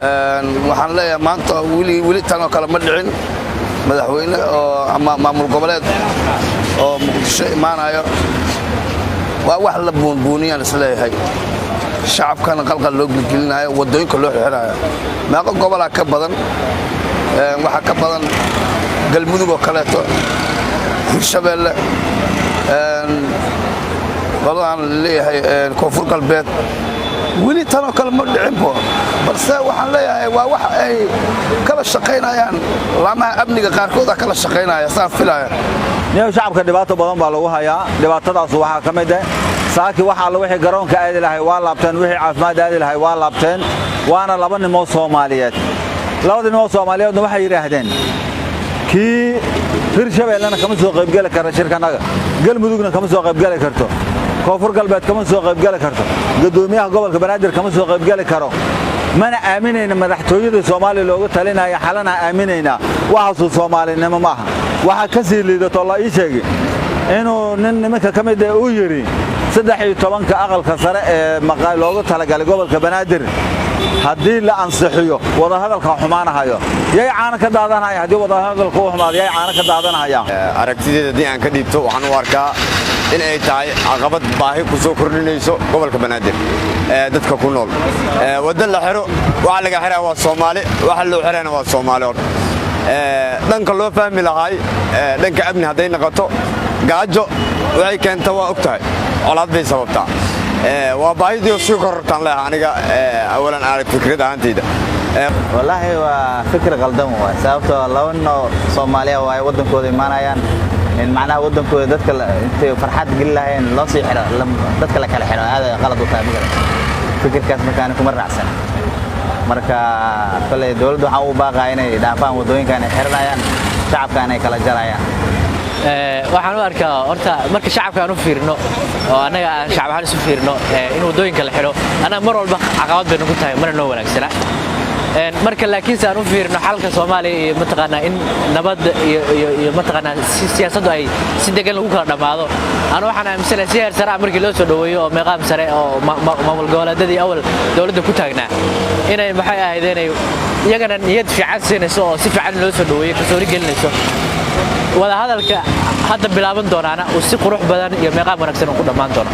waxaan leeyahay maanta wili tan oo kale ma dhicin madaxweyne oo ama maamul goboleed oo muqdisho imaanayo waa wax la buunbuuniyaan isleeyahay shacabkana qalqal loo gilgilinayo wadooyinka loo xiranayo meeqa gobolka ka badan waxa ka badan galmudug oo kaleeto hirshabeelle badan leeyahay koonfur galbeed wili tan oo kale ma dhicin balse waxaan leeyahay waa wax ay kala shaqaynayaan laamaha amniga qaarkood kala shaqaynaya saan filaya shacabka dhibaato badan baa lagu hayaa dhibaatadaas waxa ka mid ah saaki waxa la wixii garoonka aadi lahay waa laabteen wixii caafimaad aadi lahay waa laabteen waana laba nimo Soomaaliyeed waxay yiraahdeen kii hirshabeellana kama soo qayb gali karo shirkanaga galmudugna kama soo qayb gali karto koonfur galbeed kama soo qayb gali karto gudoomiyaha gobolka banaadir kama soo qayb gali karo mana aaminayna madaxtooyada Soomaaliya looga talinayo xalana aaminayna waxa Soomaalinimo ma aha waxa ka sii liidato la ii sheegay inuu nimanka kamid ah uu yiri 13 aqalka sare ee maqaal looga talagalay gobolka banaadir haddii la ansixiyo wada hadalka xumaanahayo yay caana ka daadanaya haddii wada hadalku xumaado yay caana ka daadanaya aragtideeda hadii aan ka dhiibto waxaan u arkaa in ay tahay caqabad baahi ku soo kordhinayso gobolka banaadir dadka ku nool wada la xiro waxa laga xiraa waa Soomaali waxa loo xirana waa Soomaali dhanka loo fahmi lahaay dhanka amni haday noqoto gaajo waxay keenta waa ogtahay colaad bay sababtaa waa baahidii soo korortan leh aniga awalan arag fikrad ahaantayda wallahi waa fikir qaldan waa sababtoo lawno Soomaaliya waa wadankooda imaanayaan in macnaha wadankooda dadka intay farxad gelilayeen loo sii xiro dadka la kala xiro aad qalad u tahay fikirkaas markaan kuma raacsan marka kale dawladdu waxa uu baaqaa inay dhaafaan wadooyinkan ay xiranayaan shacabka ay kala jarayaan waxaan u arkaa horta marka shacabka aan u fiirno oo anaga shacab ahaan isu fiirno in wadooyinka la xiro anaga mar walba caqabad bay nagu tahay mana noo wanaagsana marka laakiin saan u fiirno xalka Soomaaliya iyo mataqaana in nabad iyo mataqaana siyaasaddu ay si degan lagu kala dhamaado ana waxaan aaminsanahay si heer sare markii loo soo dhaweeyo oo meeqaam sare oo maamul goboleedyadii awal dawladda ku taagnaa inay maxay ahaydeen iyagana niyad fiican siinayso oo si fiican loo soo dhaweeyo kalsooni gelinayso wada hadalka hadda bilaaban doonaana oo si qurux badan iyo meeqaam wanaagsan ku dhamaan doona